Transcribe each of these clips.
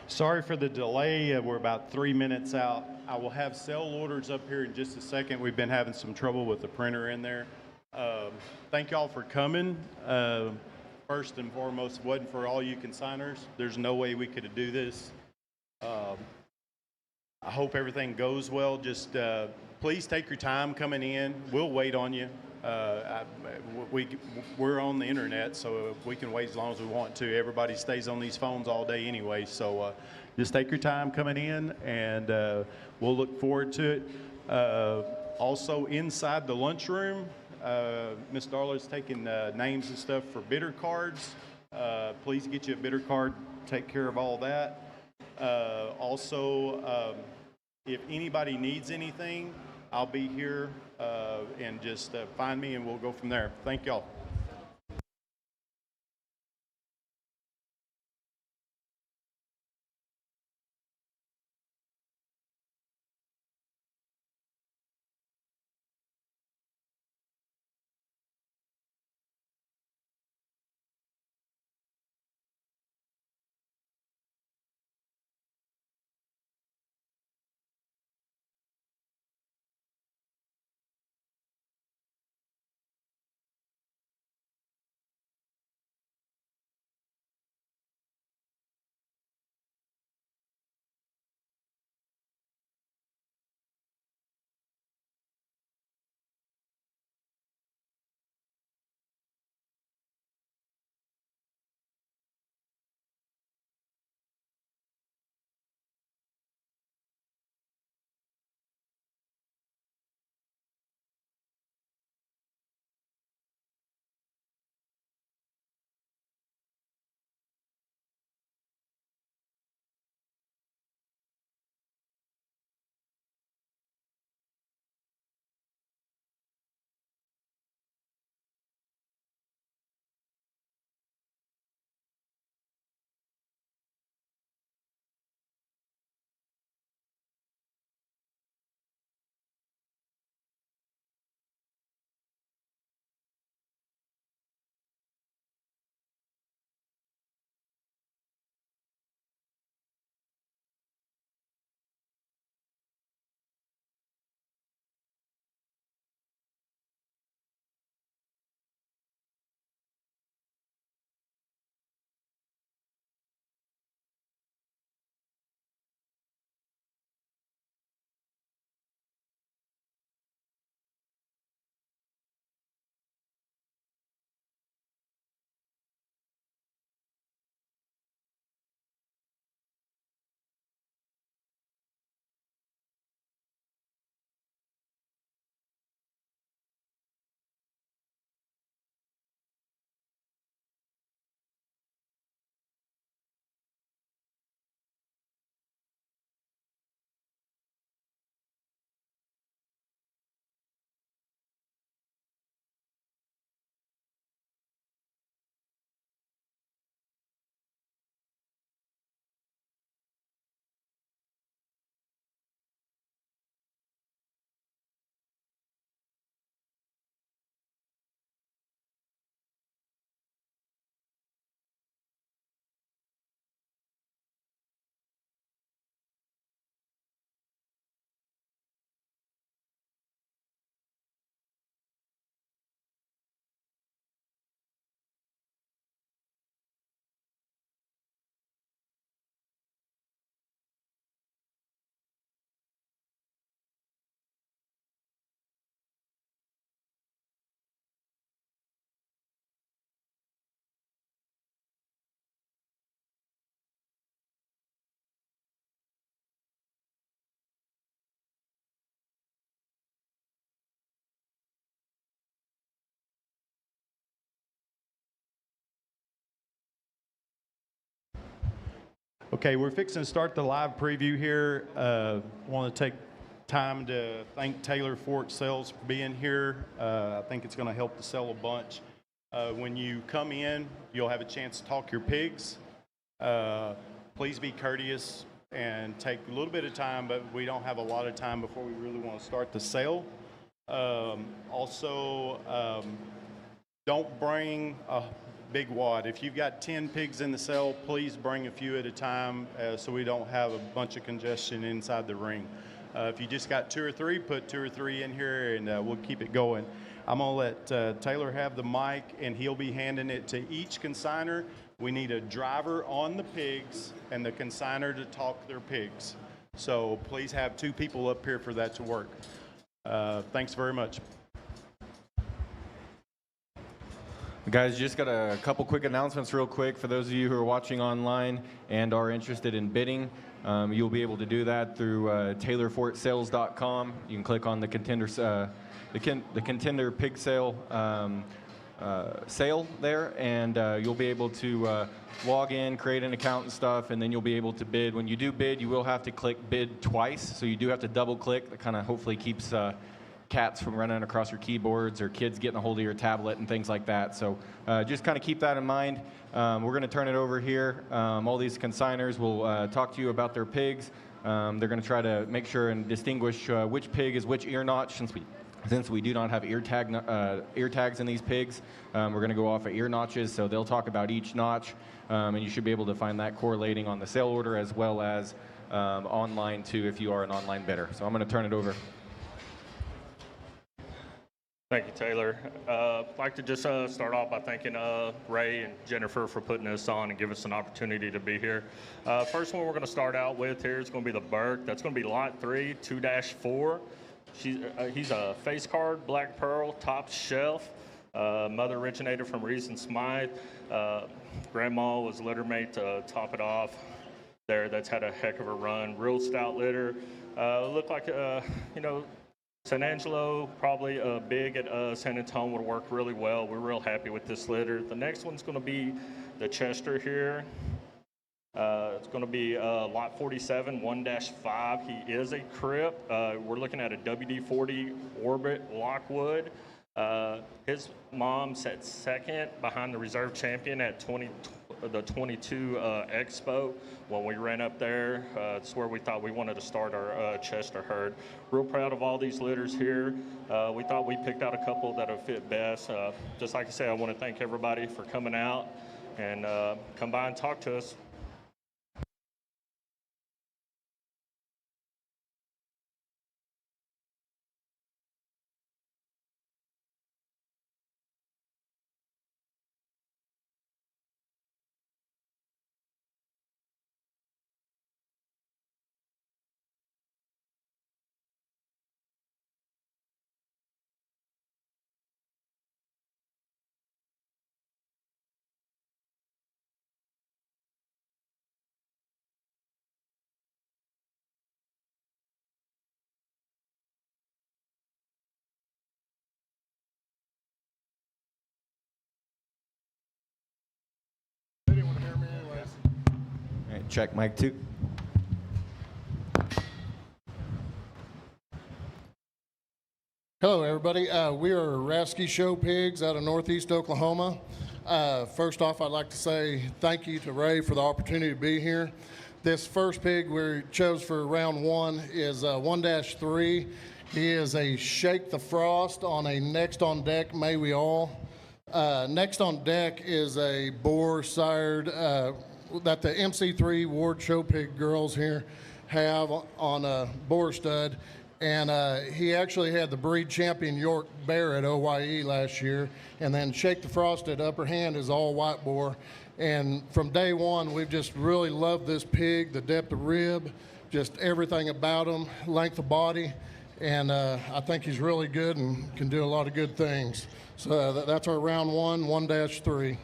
Sorry for the delay. We're about 3 minutes out. I will have sell orders up here in just a second. We've been having some trouble with the printer in there. Thank y'all for coming. First and foremost, if it wasn't for all you consigners, there's no way we could do this. I hope everything goes well. Just please take your time coming in. We'll wait on you. We're on the internet, so we can wait as long as we want to. Everybody stays on these phones all day anyway, so just take your time coming in, and we'll look forward to it. Also, inside the lunchroom, Miss Darla's taking names and stuff for bidder cards. Please get you a bidder card. Take care of all that. Also, if anybody needs anything, I'll be here, and just find me and we'll go from there. Thank y'all. Okay, we're fixing to start the live preview here. I want to take time to thank Taylor Fort Sales for being here. I think it's going to help to sell a bunch. When you come in, you'll have a chance to talk your pigs. Please be courteous and take a little bit of time, but we don't have a lot of time before we really want to start the sale. Also, don't bring a big wad. If you've got 10 pigs in the cell, please bring a few at a time so we don't have a bunch of congestion inside the ring. If you just got 2 or 3, put 2 or 3 in here, and we'll keep it going. I'm going to let Taylor have the mic, and he'll be handing it to each consigner. We need a driver on the pigs and the consigner to talk their pigs. So please have 2 people up here for that to work. Thanks very much. Guys, just got a couple quick announcements real quick for those of you who are watching online and are interested in bidding. You'll be able to do that through TaylorFortSales.com. You can click on the Contender, the Contender pig sale sale there, and you'll be able to log in, create an account and stuff, and then you'll be able to bid. When you do bid, you will have to click bid twice, so you do have to double click. That kind of hopefully keeps cats from running across your keyboards or kids getting a hold of your tablet and things like that. So just kind of keep that in mind. We're going to turn it over here. All these consigners will talk to you about their pigs. They're going to try to make sure and distinguish which pig is which ear notch, since we do not have ear tags in these pigs. We're going to go off of ear notches, so they'll talk about each notch, and you should be able to find that correlating on the sale order as well as online too if you are an online bidder. So I'm going to turn it over. Thank you, Taylor. I'd like to just start off by thanking Ray and Jennifer for putting this on and giving us an opportunity to be here. First one we're going to start out with here is going to be the Burke. That's going to be lot 3, 2-4. He's a face card, black pearl, top shelf. Mother originated from Reese and Smythe. Grandma was litter mate to top it off. There, that's had a heck of a run. Real stout litter. Looked like, San Angelo, probably big at San Antonio would work really well. We're real happy with this litter. The next one's going to be the Chester here. It's going to be lot 47, 1-5. He is a crip. We're looking at a WD-40 Orbit Lockwood. His mom sat second behind the reserve champion at the 22 Expo. When we ran up there, it's where we thought we wanted to start our Chester herd. Real proud of all these litters here. We thought we picked out a couple that have fit best. Just like I said, I want to thank everybody for coming out and come by and talk to us. Check mic 2. Hello, everybody. We are Rasky Show Pigs out of Northeast Oklahoma. First off, I'd like to say thank you to Ray for the opportunity to be here. This first pig we chose for round 1 is 1-3. He is a Shake the Frost on a Next on Deck May We All. Next on Deck is a boar sired that the MC3 Ward Show Pig girls here have on a boar stud. And he actually had the breed champion York Bear at OYE last year. And then Shake the Frost at Upper Hand is all white boar. And from day one, we've just really loved this pig, the depth of rib, just everything about him, length of body. And I think he's really good and can do a lot of good things. So that's our round 1, 1-3.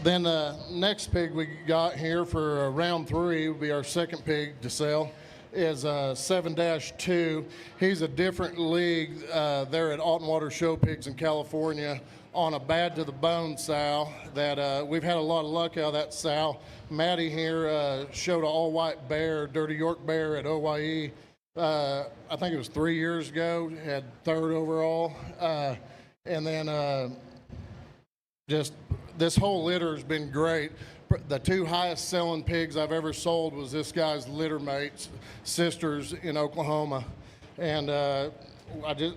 Then next pig we got here for round 3 will be our second pig to sell is 7-2. He's a different league there at Altenwater Show Pigs in California on a bad to the bone sow that we've had a lot of luck out of that sow. Maddie here showed an all white bear, Dirty York Bear at OYE. I think it was 3 years ago, had 3rd overall. And then just this whole litter has been great. The two highest selling pigs I've ever sold was this guy's litter mates, sisters in Oklahoma. And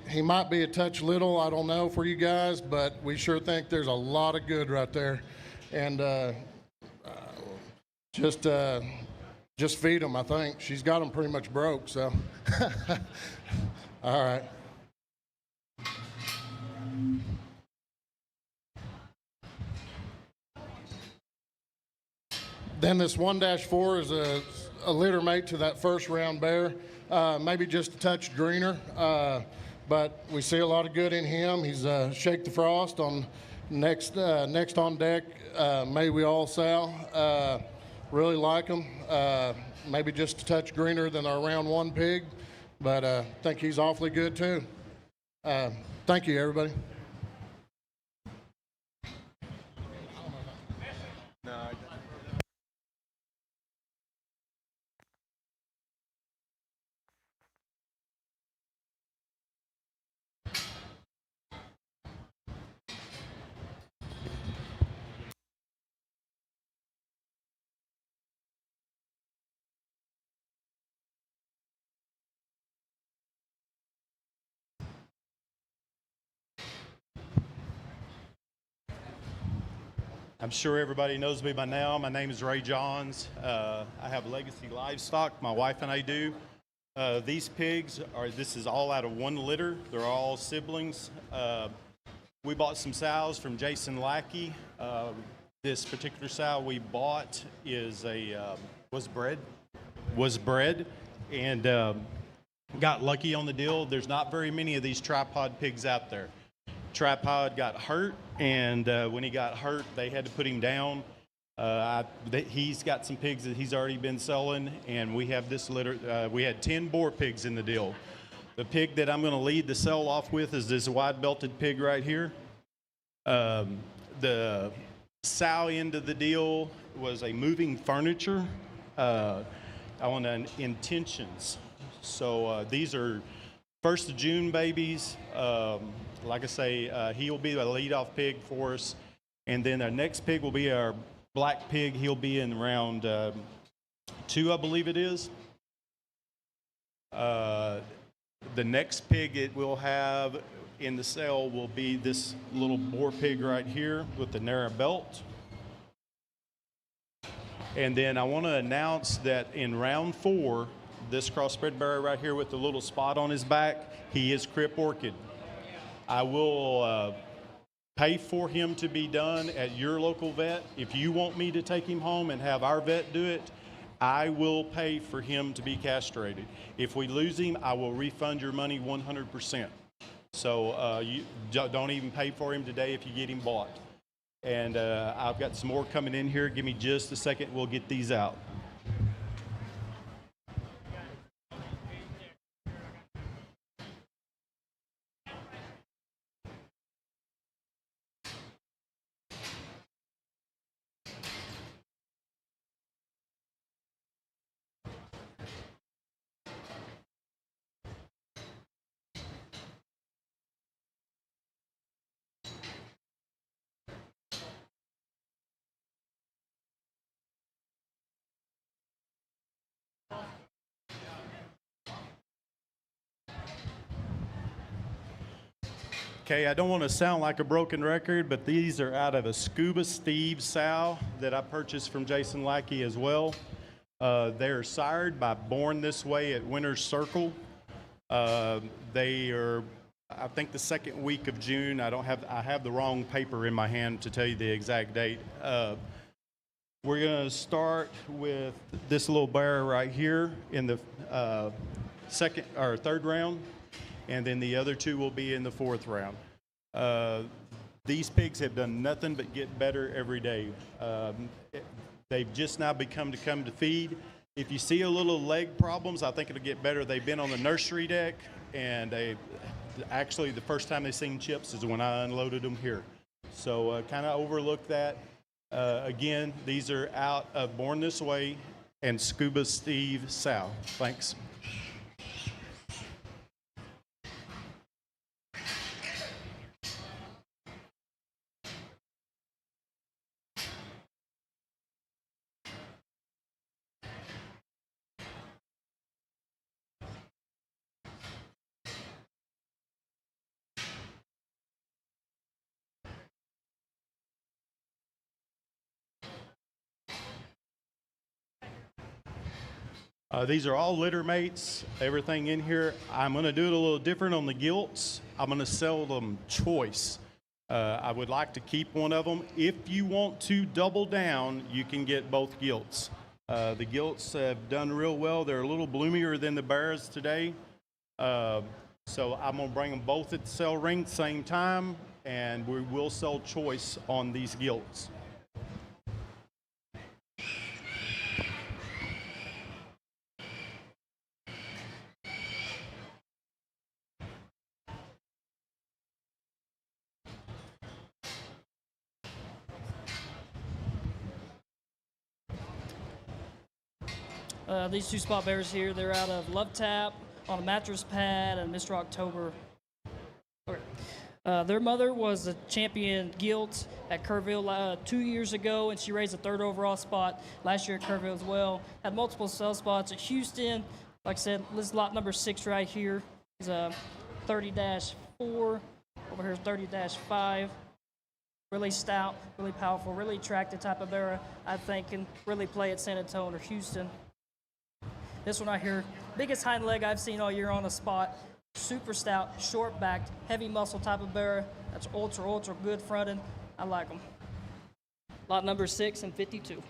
he might be a touch little, I don't know for you guys, but we sure think there's a lot of good right there. And just feed them, I think. She's got them pretty much broke, so. All right. Then this 1-4 is a litter mate to that first round bear. Maybe just a touch greener, but we see a lot of good in him. He's Shake the Frost on next on deck. May we all Sal. Really like him. Maybe just a touch greener than our round 1 pig, but I think he's awfully good too. Thank you, everybody. I'm sure everybody knows me by now. My name is Ray Johns. I have Legacy Livestock. My wife and I do. These pigs this is all out of one litter. They're all siblings. We bought some sows from Jason Lackey. This particular sow we bought was bred and got lucky on the deal. There's not very many of these tripod pigs out there. Tripod got hurt, and when he got hurt, they had to put him down. He's got some pigs that he's already been selling, and we have this litter. We had 10 boar pigs in the deal. The pig that I'm going to lead the sell off with is this wide-belted pig right here. The sow end of the deal was a moving furniture on an intentions. So these are 1st of June babies. Like I say, he will be a lead-off pig for us. And then our next pig will be our black pig. He'll be in round 2, I believe it is. The next pig it will have in the sale will be this little boar pig right here with the narrow belt. And then I want to announce that in round 4, this crossbred bear right here with the little spot on his back, he is Crip Orchid. I will pay for him to be done at your local vet. If you want me to take him home and have our vet do it, I will pay for him to be castrated. If we lose him, I will refund your money 100%. So you don't even pay for him today if you get him bought. And I've got some more coming in here. Give me just a second. We'll get these out. Okay, I don't want to sound like a broken record, but these are out of a Scuba Steve sow that I purchased from Jason Lackey as well. They're sired by Born This Way at Winter's Circle. They are, I think, the second week of June. I have the wrong paper in my hand to tell you the exact date. We're going to start with this little bear right here in the third round. And then the other 2 will be in the 4th round. These pigs have done nothing but get better every day. They've just now come to feed. If you see a little leg problems, I think it'll get better. They've been on the nursery deck, and actually the first time they seen chips is when I unloaded them here. So kind of overlook that. Again, these are out of Born This Way and Scuba Steve sow. Thanks. These are all litter mates, everything in here. I'm going to do it a little different on the gilts. I'm going to sell them choice. I would like to keep one of them. If you want to double down, you can get both gilts. The gilts have done real well. They're a little bloomier than the bears today. So I'm going to bring them both at the sale ring at the same time, and we will sell choice on these gilts. These two spot bears here, they're out of Love Tap on a mattress pad and Mr. October. Okay. Their mother was a champion gilt at Kerrville 2 years ago, and she raised a third overall spot last year at Kerrville as well. Had multiple sell spots at Houston. Like I said, this is lot number 6 right here. It's a 30-4. Over here is 30-5. Really stout, really powerful, really attractive type of bear, I think, can really play at San Antonio or Houston. This one right here, biggest hind leg I've seen all year on a spot. Super stout, short-backed, heavy muscle type of bear. That's ultra good fronted. I like them. Lot number 6 and 52.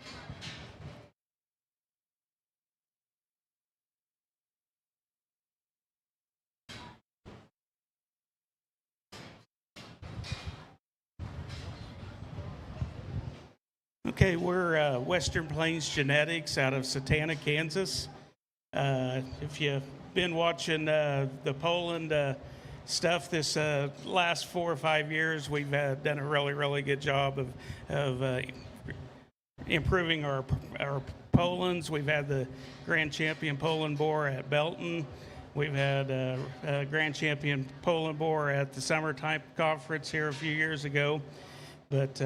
Okay, we're Western Plains Genetics out of Satana, Kansas. If you've been watching the Poland stuff this last 4 or 5 years, we've done a really good job of improving our Polands. We've had the Grand Champion Poland Boar at Belton. We've had a Grand Champion Poland Boar at the Summertime Conference here a few years ago. But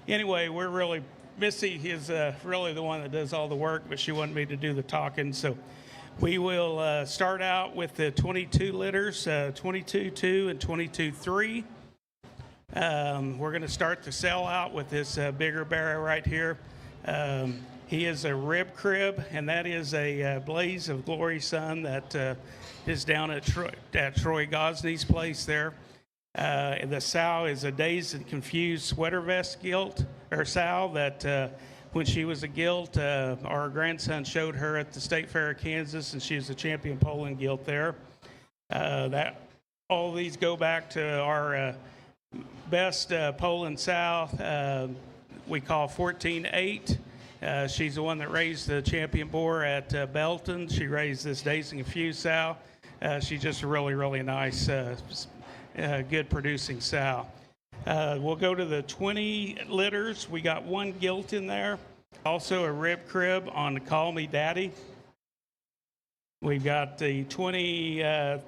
anyway, we're really, Missy is really the one that does all the work, but she wanted me to do the talking. So we will start out with the 22 litters, 22-2 and 22-3. We're going to start the sell out with this bigger bear right here. He is a rib crib, and that is a Blaze of Glory son that is down at Troy Gosney's place there. The sow is a Dazed and Confused sweater vest gilt, or sow that when she was a gilt, our grandson showed her at the State Fair of Kansas, and she was a champion Poland gilt there. All these go back to our best Poland sow we call 14-8. She's the one that raised the champion boar at Belton. She raised this Dazed and Confused sow. She's just a really nice, good producing sow. We'll go to the 20 litters. We got one gilt in there. Also a rib crib on the Call Me Daddy. We've got the 20-3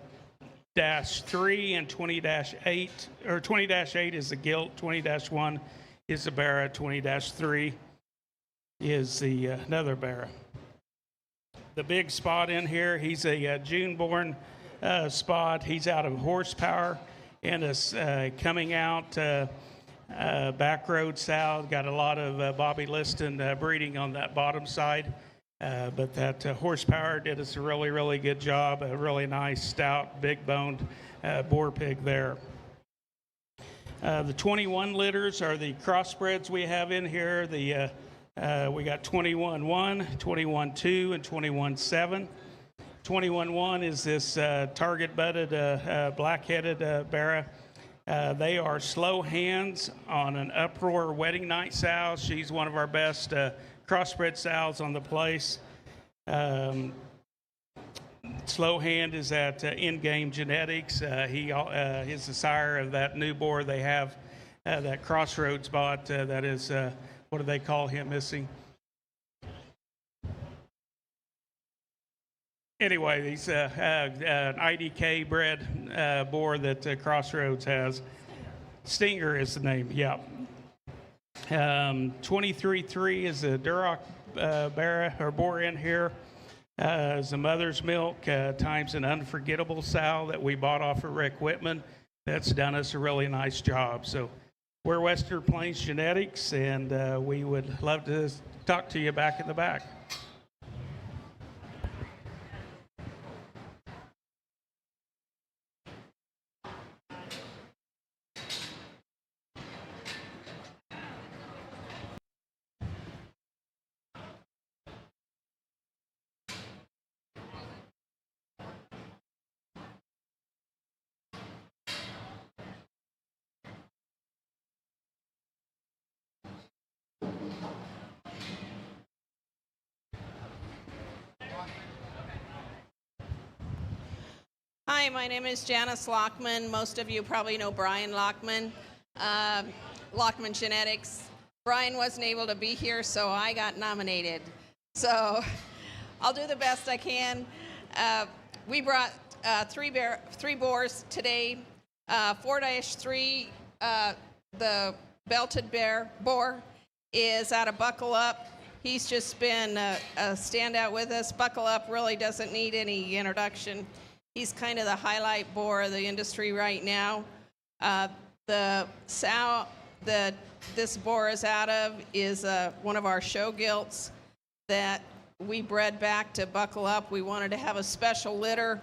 and 20-8, or 20-8 is the gilt, 20-1 is the Barra, 20-3 is the another Barra. The big spot in here, he's a June-born spot. He's out of Horsepower and is coming out back road south. Got a lot of Bobby Liston breeding on that bottom side. But that Horsepower did us a really good job. A really nice, stout, big-boned boar pig there. The 21 litters are the crossbreds we have in here. We got 21-1, 21-2, and 21-7. 21-1 is this target-butted, black-headed Barra. They are slow hands on an Uproar wedding night sow. She's one of our best crossbred sows on the place. Slow hand is at In-Game Genetics. He is the sire of that new boar they have, that Crossroads bought. That is, what do they call him, Missy? Anyway, he's an IDK bred boar that Crossroads has. Stinger is the name, yeah. 23-3 is a Duroc Barra or boar in here. It's a mother's milk times an unforgettable sow that we bought off of Rick Whitman. That's done us a really nice job. So we're Western Plains Genetics, and we would love to talk to you back in the back. Hi, my name is Janice Lockman. Most of you probably know Brian Lockman, Lockman Genetics. Brian wasn't able to be here, so I got nominated. So I'll do the best I can. We brought three boars today. 4-3, the belted boar is out of Buckle Up. He's just been a standout with us. Buckle Up really doesn't need any introduction. He's kind of the highlight boar of the industry right now. The sow that this boar is out of is one of our show gilts that we bred back to Buckle Up. We wanted to have a special litter.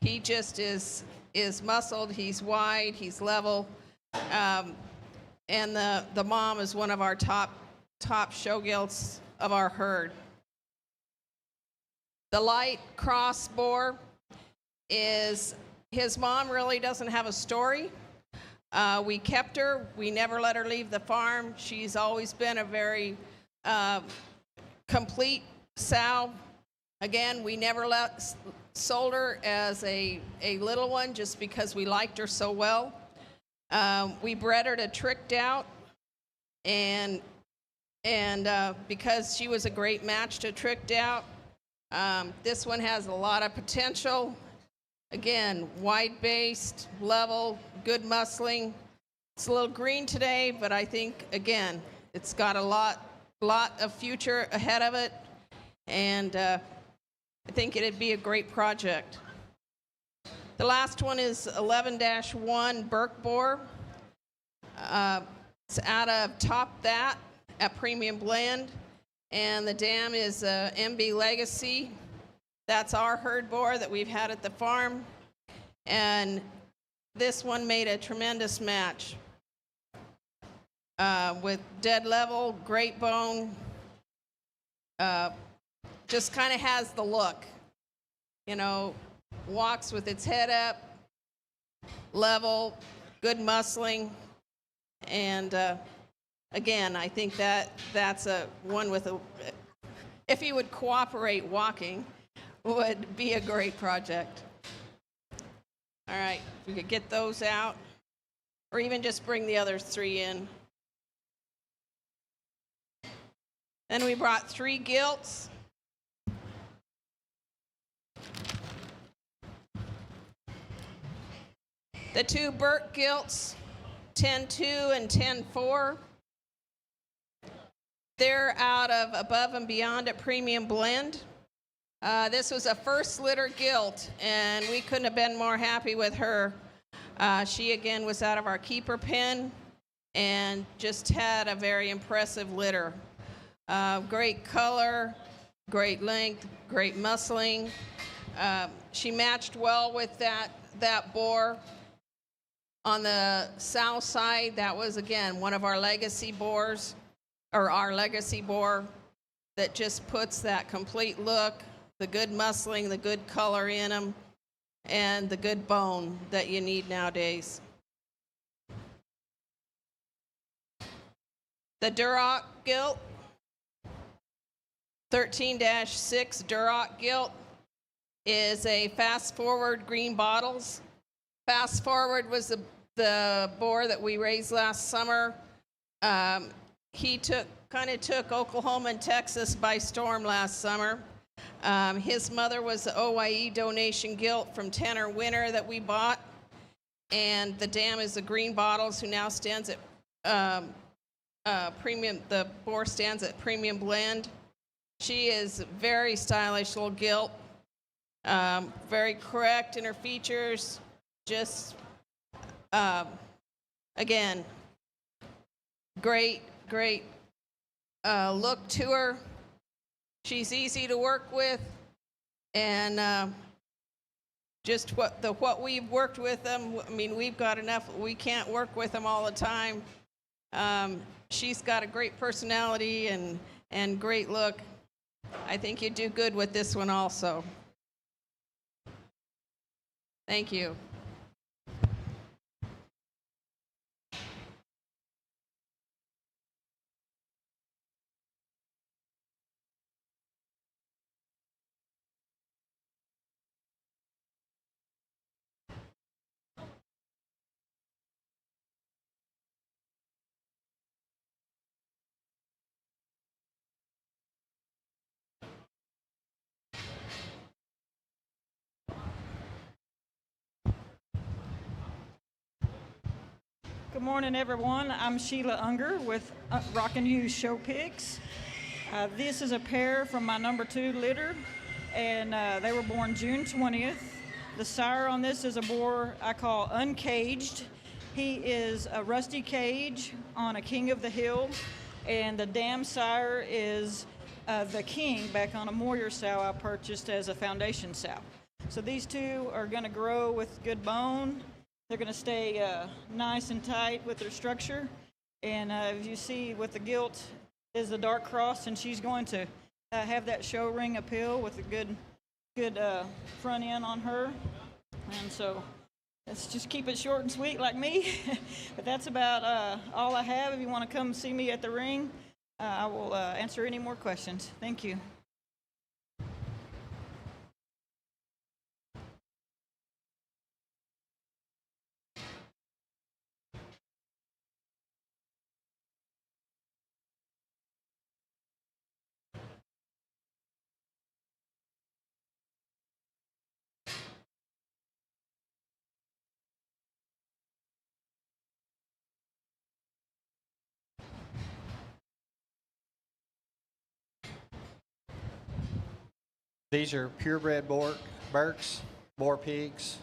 He just is muscled, he's wide, he's level. And the mom is one of our top show gilts of our herd. The light cross boar is, his mom really doesn't have a story. We kept her. We never let her leave the farm. She's always been a very complete sow. Again, we never sold her as a little one just because we liked her so well. We bred her to Tricked Out, and because she was a great match to Tricked Out. This one has a lot of potential. Again, wide-based, level, good muscling. It's a little green today, but I think, again, it's got a lot of future ahead of it, and I think it'd be a great project. The last one is 11-1 Burke boar. It's out of Top That at Premium Blend, and the dam is MB Legacy. That's our herd boar that we've had at the farm, and this one made a tremendous match with dead level, great bone, just kind of has the look, you know, walks with its head up, level, good muscling, and again, I think that's a one with a, if he would cooperate walking, would be a great project. All right, if we could get those out, or even just bring the other three in. Then we brought 3 gilts. The 2 Burke gilts, 10-2 and 10-4. They're out of Above and Beyond at Premium Blend. This was a first litter gilt, and we couldn't have been more happy with her. She, again, was out of our keeper pen and just had a very impressive litter. Great color, great length, great muscling. She matched well with that boar. On the south side, that was, again, one of our legacy boars, or our legacy boar that just puts that complete look, the good muscling, the good color in them, and the good bone that you need nowadays. The Duroc gilt, 13-6 Duroc gilt, is a Fast Forward green bottles. Fast Forward was the boar that we raised last summer. He kind of took Oklahoma and Texas by storm last summer. His mother was the OYE donation gilt from Tenor Winter that we bought, and the dam is the green bottles, who now stands at premium. The boar stands at Premium Blend. She is very stylish little gilt, very correct in her features. Just again, great look to her. She's easy to work with, and just what we've worked with them. I mean, we've got enough. We can't work with them all the time. She's got a great personality and great look. I think you do good with this one also. Thank you. Good morning, everyone. I'm Sheila Unger with Rockin' You's Show Pigs. This is a pair from my number 2 litter, and they were born June 20th. The sire on this is a boar I call Uncaged. He is a rusty cage on a King of the Hill, and the dam sire is the King back on a Moyer sow I purchased as a foundation sow. So these two are going to grow with good bone. They're going to stay nice and tight with their structure. And as you see with the gilt is the dark cross, and she's going to have that show ring appeal with a good front end on her. And so let's just keep it short and sweet like me. But that's about all I have. If you want to come see me at the ring, I will answer any more questions. Thank you. These are purebred Berks, boar pigs,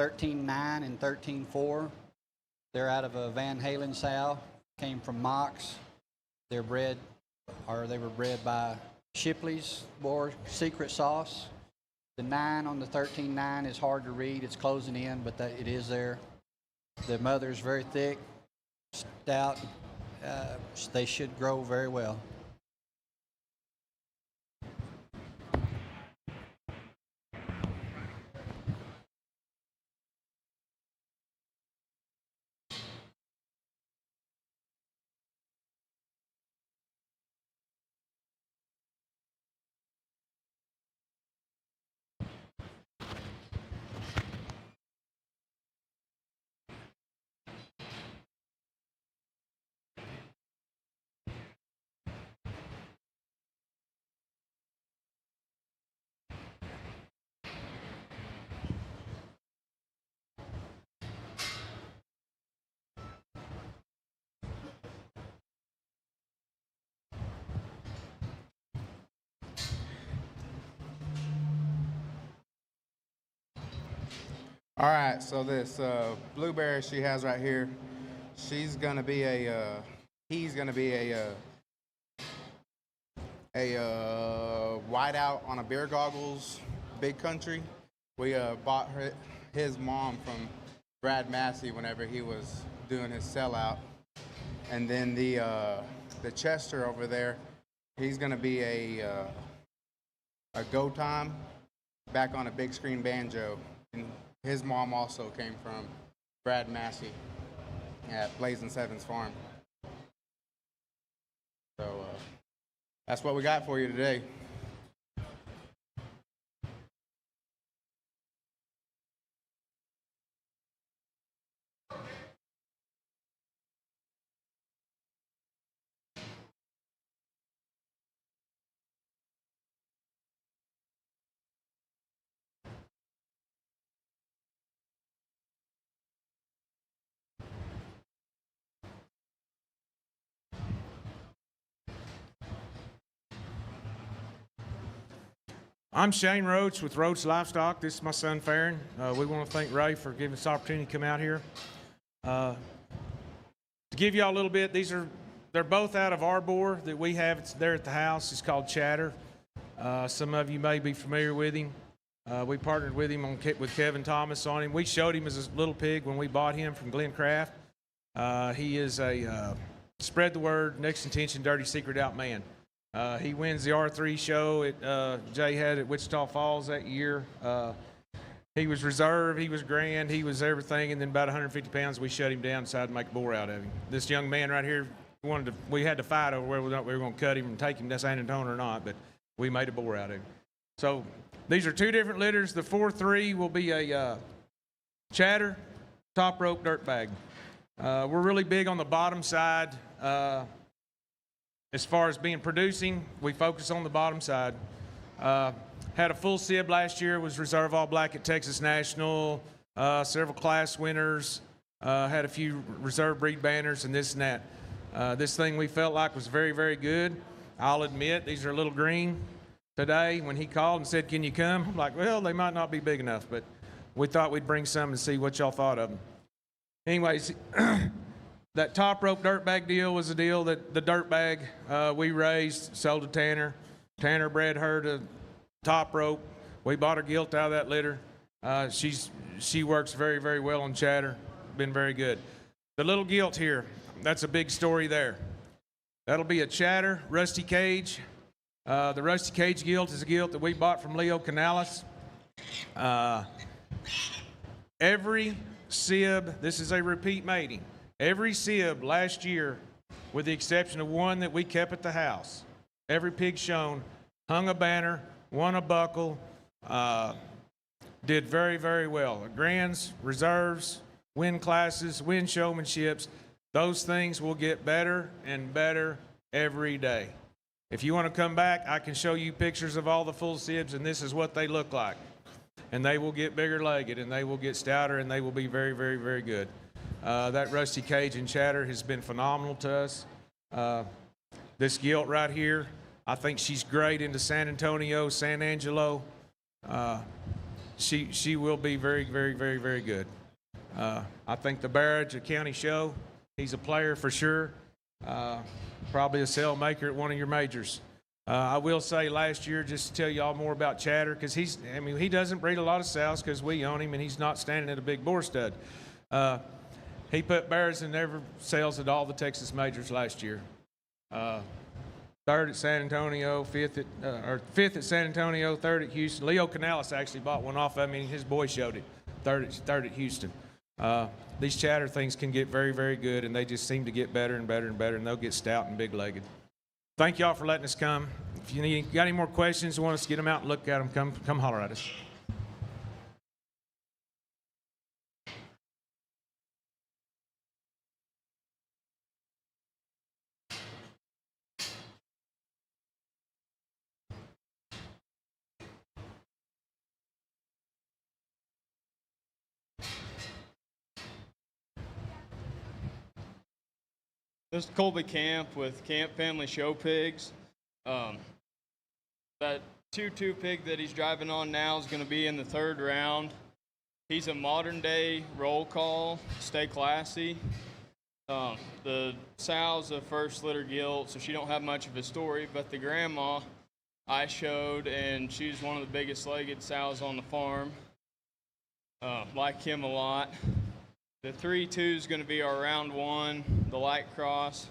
13.9 and 13.4. They're out of a Van Halen sow, came from Mox. They were bred by Shipley's boar secret sauce. The 9 on the 13.9 is hard to read. It's closing in, but it is there. The mother's very thick, stout. They should grow very well. All right, so this blueberry she has right here, he's gonna be a whiteout on a beer goggles big country. We bought his mom from Brad Massey whenever he was doing his sellout, and then the Chester over there, he's gonna be a go time back on a big screen banjo. And his mom also came from Brad Massey at Blazing Sevens Farm. So that's what we got for you today. I'm Shane Roach with Roach Livestock. This is my son Farron. We want to thank Ray for giving us the opportunity to come out here. To give y'all a little bit, they're both out of our boar that we have. It's there at the house. It's called Chatter. Some of you may be familiar with him. We partnered with him with Kevin Thomas on him. We showed him as a little pig when we bought him from Glenn Craft. He is a spread the word, next intention, dirty secret out man. He wins the R3 show Jay had at Wichita Falls that year. He was reserve, he was grand, he was everything, and then about 150 pounds, we shut him down, decided to make a boar out of him. This young man right here we had to fight over whether we were going to cut him and take him to San Antonio or not, but we made a boar out of him. So these are two different litters. The 4-3 will be a Chatter, top rope dirt bag. We're really big on the bottom side. As far as being producing, we focus on the bottom side. Had a full sib last year, was reserve all black at Texas National, several class winners. had a few reserve breed banners and this and that. This thing we felt like was very, very good. I'll admit these are a little green today. When he called and said, "Can you come?" I'm like, well, they might not be big enough, but we thought we'd bring some and see what y'all thought of them. Anyways, that top rope dirt bag deal was a deal that the dirt bag we raised, sold to Tanner. Tanner bred her to top rope. We bought her gilt out of that litter. She works very, very well on chatter. Been very good. The little gilt here, that's a big story there. That'll be a chatter rusty cage. The rusty cage gilt is a gilt that we bought from Leo Canales. Every sib, this is a repeat mating. Every sib last year, with the exception of one that we kept at the house, every pig shown hung a banner, won a buckle, did very, very well. Grands, reserves, win classes, win showmanships. Those things will get better and better every day. If you want to come back, I can show you pictures of all the full sibs, and this is what they look like. And they will get bigger legged, and they will get stouter, and they will be very, very, very good. That rusty cage and chatter has been phenomenal to us. This gilt right here, I think she's great into San Antonio, San Angelo. She will be very, very, very, very good. I think the Barrage, a county show, he's a player for sure. Probably a sale maker at one of your majors. I will say last year, just to tell y'all more about Chatter, because he doesn't breed a lot of sows because we own him and he's not standing at a big bore stud. He put bears in every sales at all the Texas majors last year. Third at San Antonio, fifth at San Antonio, third at Houston. Leo Canales actually bought one off of me. His boy showed it. Third at Houston. These chatter things can get very, very good, and they just seem to get better and better and better, and they'll get stout and big-legged. Thank y'all for letting us come. If you got any more questions, want us to get them out and look at them, come holler at us. This is Colby Camp with Camp Family Show Pigs. That 2-2 pig that he's driving on now is going to be in the third round. He's a modern day roll call, stay classy. The sow's a first litter gilt, so she don't have much of a story, but the grandma I showed, and she's one of the biggest legged sows on the farm. Like him a lot. The 3-2 is going to be our round one, the light cross.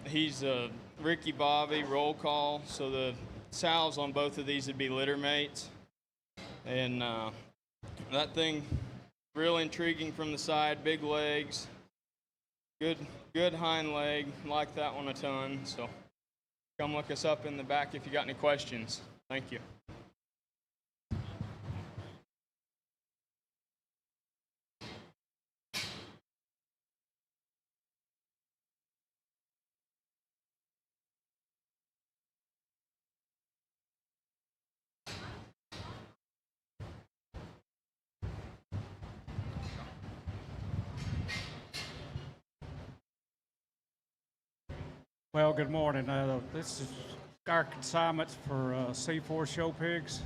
He's a Ricky Bobby roll call, so the sows on both of these would be litter mates. And that thing, real intriguing from the side, big legs, good hind leg, like that one a ton. So come look us up in the back if you got any questions. Thank you. Well, good morning. This is our consignments for C4 show pigs.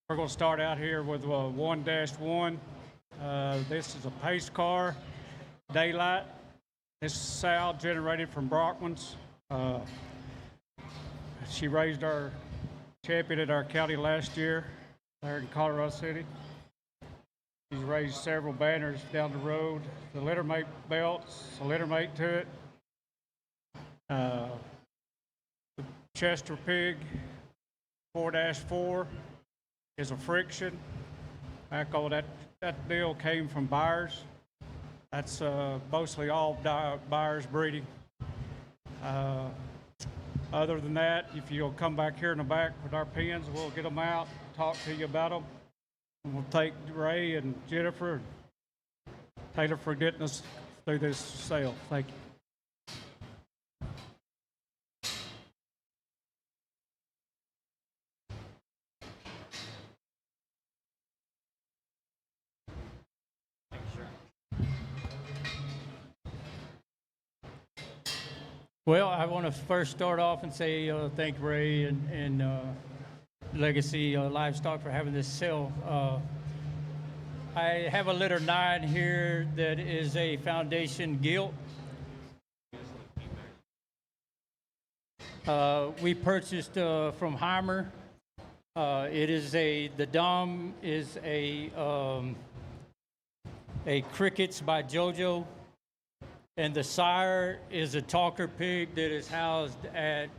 We're going to start out here with 1-1. This is a pace car, Daylight. This sow generated from Brockman's. She raised our champion at our county last year there in Colorado City. She's raised several banners down the road. The litter mate belts, a litter mate to it. The Chester pig 4-4 is a friction. Back all that deal came from Byers. That's mostly all Byers breeding. Other than that, if you'll come back here in the back with our pens, we'll get them out, talk to you about them. And we'll take Ray and Jennifer and Taylor for getting us through this sale. Thank you. Well, I want to first start off and say thank Ray and Legacy Livestock for having this sale. I have a litter 9 here that is a foundation gilt. We purchased from Heimer. It is the dam is a Crickets by JoJo. And the sire is a talker pig that is housed at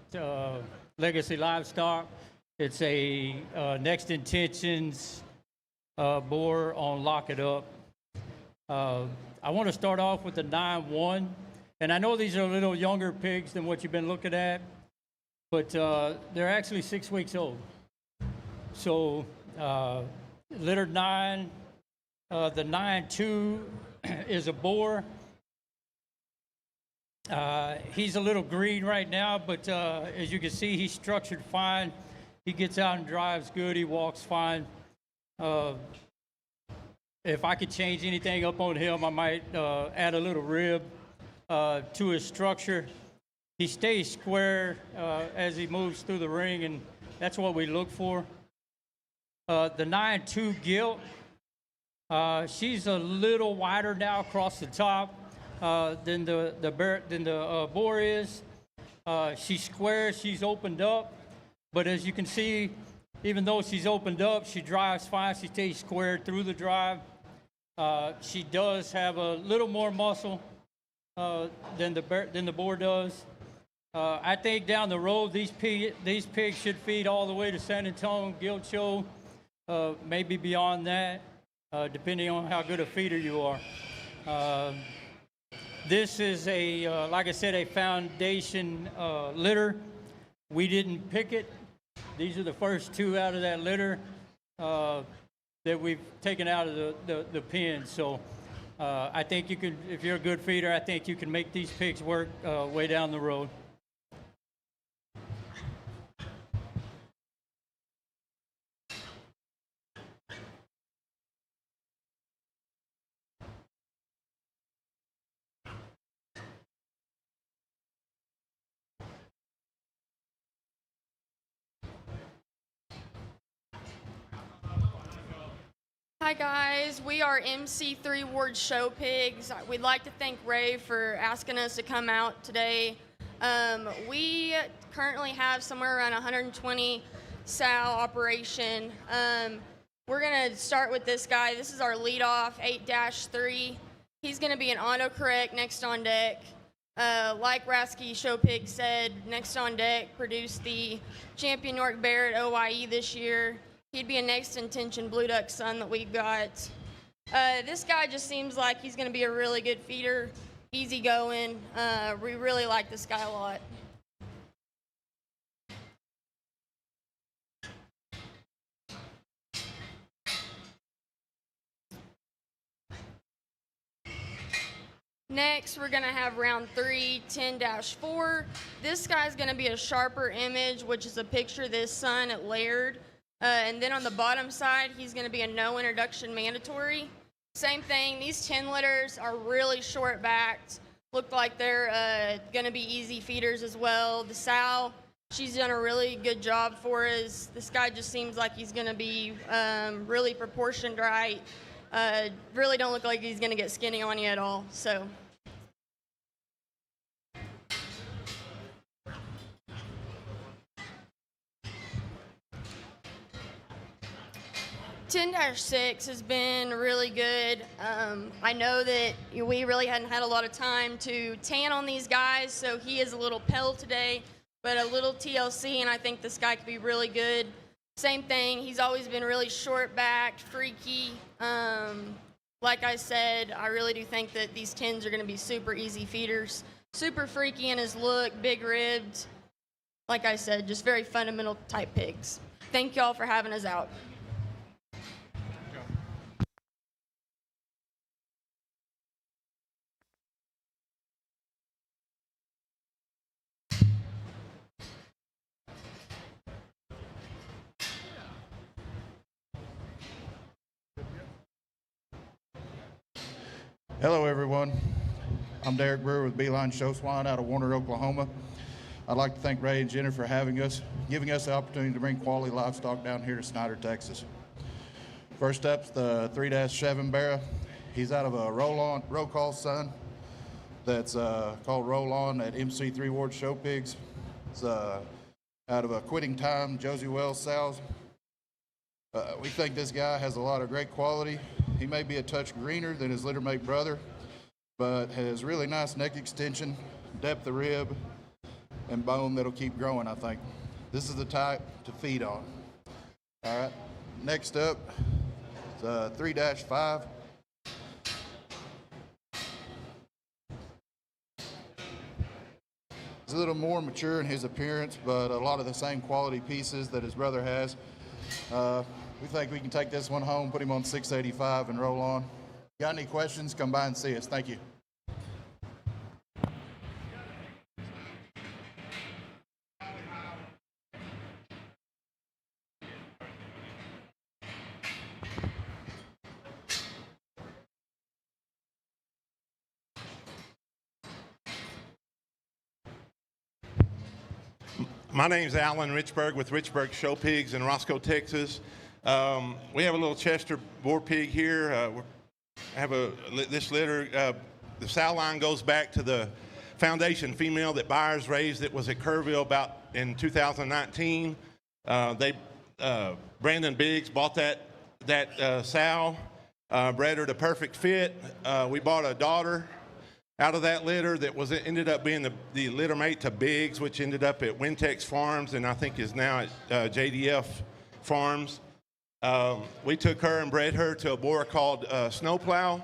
Legacy Livestock. It's a Next Intentions boar on Lock It Up. I want to start off with the 9-1. And I know these are a little younger pigs than what you've been looking at, but they're actually 6 weeks old. So litter 9, the 9-2 is a boar. He's a little green right now, but as you can see, he's structured fine. He gets out and drives good. He walks fine. If I could change anything up on him, I might add a little rib to his structure. He stays square as he moves through the ring, and that's what we look for. The 9-2 gilt, she's a little wider now across the top than the boar is. She's square, she's opened up, but as you can see, even though she's opened up, she drives fine. She stays square through the drive. She does have a little more muscle than the boar does. I think down the road, these pigs should feed all the way to San Antonio Gilt Show, maybe beyond that, depending on how good a feeder you are. This is like I said, a foundation litter. We didn't pick it. These are the first 2 out of that litter that we've taken out of the pen. So I think you can, if you're a good feeder, I think you can make these pigs work way down the road. Hi guys, we are MC3 Ward Show Pigs. We'd like to thank Ray for asking us to come out today. We currently have somewhere around 120 sow operation. We're gonna start with this guy. This is our leadoff 8-3. He's gonna be an autocorrect next on deck. Like Rasky Show Pig said, next on deck produced the champion York Bear at OIE this year. He'd be a next intention blue duck son that we've got. This guy just seems like he's going to be a really good feeder, easy going. We really like this guy a lot. Next, we're going to have round 3, 10-4. This guy's going to be a sharper image, which is a picture of this son at Laird. And then on the bottom side, he's going to be a no introduction mandatory. Same thing, these 10 litters are really short backed. Look like they're going to be easy feeders as well. The sow, she's done a really good job for us. This guy just seems like he's going to be really proportioned right. Really don't look like he's going to get skinny on you at all. So. 10-6 has been really good. I know that we really hadn't had a lot of time to tan on these guys, so he is a little pale today, but a little TLC, and I think this guy could be really good. Same thing, he's always been really short-backed, freaky. Like I said, I really do think that these 10s are going to be super easy feeders. Super freaky in his look, big-ribbed. Like I said, just very fundamental type pigs. Thank y'all for having us out. Hello, everyone. I'm Derek Brewer with Beeline Show Swine out of Warner, Oklahoma. I'd like to thank Ray and Jennifer for giving us the opportunity to bring quality livestock down here to Snyder, Texas. First up's the 3-7 Barra. He's out of a roll call son that's called Roll On at MC3 Ward Show Pigs. It's out of a Quitting Time Josie Wells sows. We think this guy has a lot of great quality. He may be a touch greener than his littermate brother, but has really nice neck extension, depth of rib, and bone that'll keep growing, I think. This is the type to feed on. All right, next up is 3-5. He's a little more mature in his appearance, but a lot of the same quality pieces that his brother has. We think we can take this one home, put him on 685 and roll on. Got any questions? Come by and see us. Thank you. My name's Alan Richburg with Richburg Show Pigs in Roscoe, Texas. We have a little Chester boar pig here. This litter. The sow line goes back to the foundation female that Byers raised that was at Kerrville about in 2019. Brandon Biggs bought that sow, bred her to perfect fit. We bought a daughter out of that litter that ended up being the litter mate to Biggs, which ended up at Wintex Farms and I think is now at JDF Farms. We took her and bred her to a boar called Snowplow.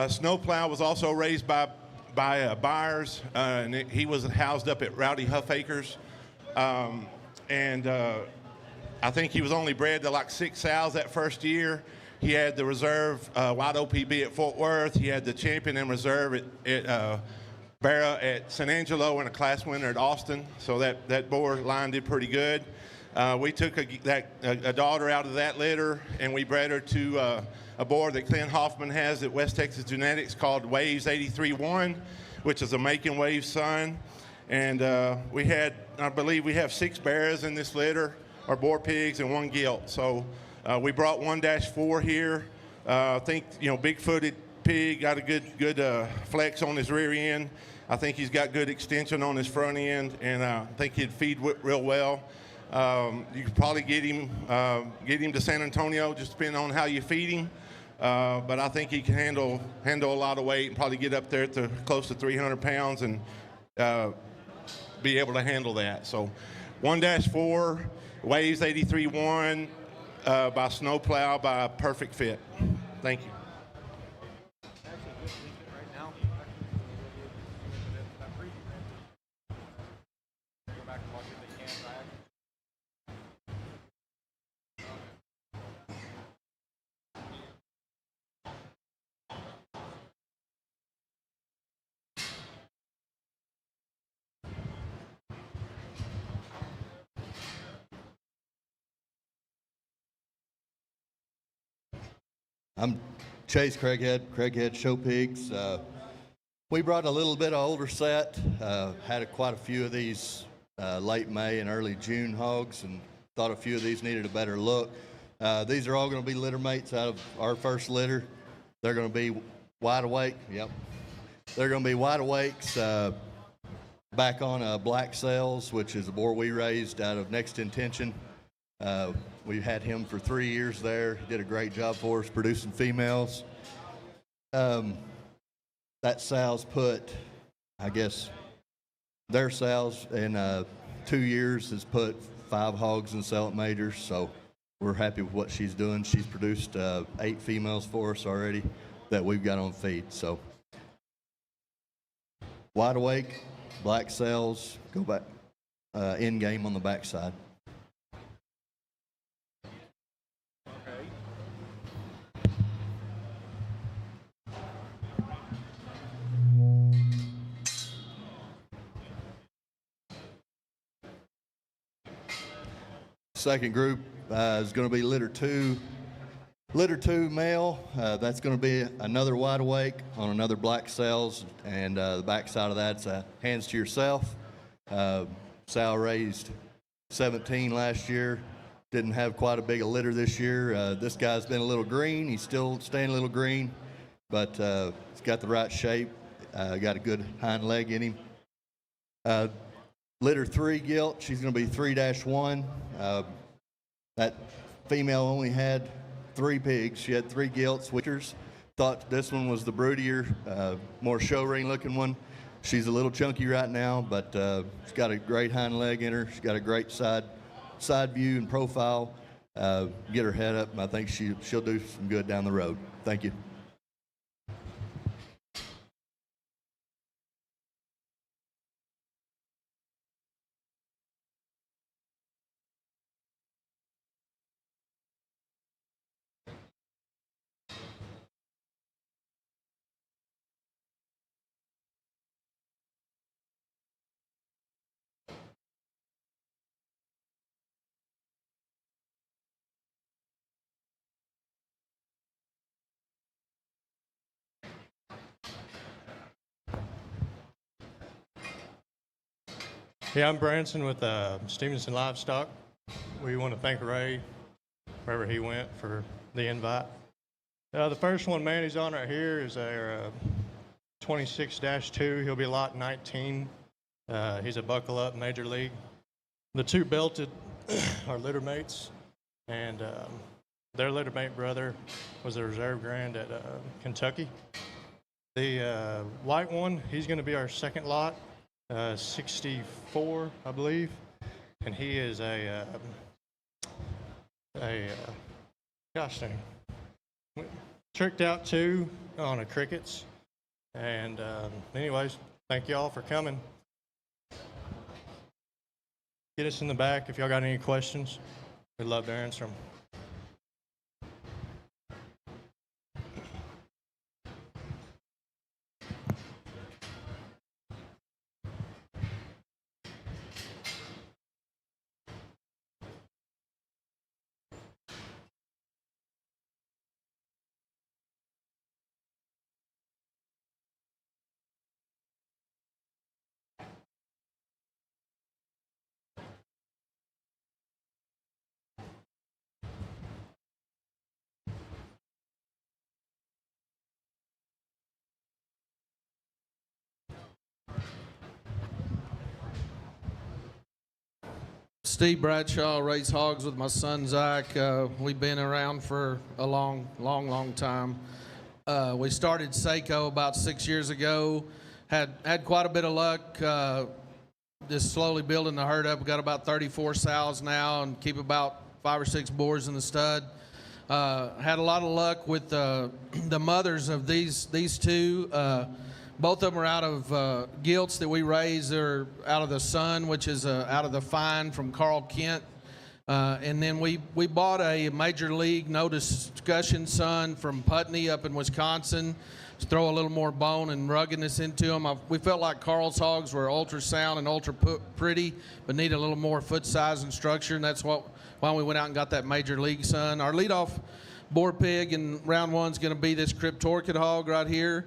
Snowplow was also raised by Byers, and he was housed up at Rowdy Huff Acres. I think he was only bred to like 6 sows that first year. He had the reserve White OPB at Fort Worth. He had the champion in reserve at Barra at San Angelo and a class winner at Austin. So that boar line did pretty good. We took a daughter out of that litter and we bred her to a boar that Clint Hoffman has at West Texas Genetics called Waves 83-1, which is a Macon Waves son. And I believe we have 6 bears in this litter, or boar pigs, and 1 gilt. So we brought 1-4 here. I think, big-footed pig, got a good flex on his rear end. I think he's got good extension on his front end, and I think he'd feed real well. You could probably get him to San Antonio, just depending on how you feed him. But I think he can handle a lot of weight and probably get up there to close to 300 pounds and be able to handle that. So 1-4, Waves 83-1 by Snowplow by Perfect Fit. Thank you. I'm Chase Craighead Show Pigs. We brought a little bit of older set, had quite a few of these late May and early June hogs, and thought a few of these needed a better look. These are all going to be litter mates out of our first litter. They're going to be wide awake. Yep. They're going to be wide awakes back on Black Cells, which is a boar we raised out of Next Intention. We had him for 3 years there. He did a great job for us producing females. That sow's put, I guess, their sows in 2 years has put 5 hogs in Select Majors, so we're happy with what she's doing. She's produced 8 females for us already that we've got on feed. So wide awake, black cells, go back in game on the backside. Second group is going to be litter 2. Litter 2 male, that's going to be another wide awake on another black cells, and the back side of that's hands to yourself. Sal raised 17 last year. Didn't have quite a big a litter this year. This guy's been a little green. He's still staying a little green, but he's got the right shape. Got a good hind leg in him. Litter 3 gilt, she's going to be 3-1. That female only had 3 pigs. She had 3 gilts, whichers. Thought this one was the broodier, more show ring looking one. She's a little chunky right now, but she's got a great hind leg in her. She's got a great side view and profile. Get her head up, and I think she'll do some good down the road. Thank you. Yeah, I'm Branson with Stevenson Livestock. We want to thank Ray, wherever he went, for the invite. The first one Manny's on right here is our 26-2. He'll be lot 19. He's a buckle up major league. The 2 belted are litter mates, and their litter mate brother was a reserve grand at Kentucky. The white one, he's going to be our second lot. 64, I believe, and he is gosh dang, tricked out 2 on a crickets. And anyways, thank y'all for coming. Get us in the back if y'all got any questions. We'd love to answer them. Steve Bradshaw, raise hogs with my son Zach. We've been around for a long time. We started Seiko about 6 years ago. Had quite a bit of luck. Just slowly building the herd up. We got about 34 sows now and keep about 5 or 6 boars in the stud. Had a lot of luck with the mothers of these 2. Both of them are out of gilts that we raise. They're out of the Sun, which is out of the Fine from Carl Kent. And then we bought a major league no discussion son from Putney up in Wisconsin to throw a little more bone and ruggedness into them. We felt like Carl's hogs were ultrasound and ultra pretty, but need a little more foot size and structure, and that's why we went out and got that major league son. Our leadoff boar pig in round 1 is going to be this Cryptorchid hog right here.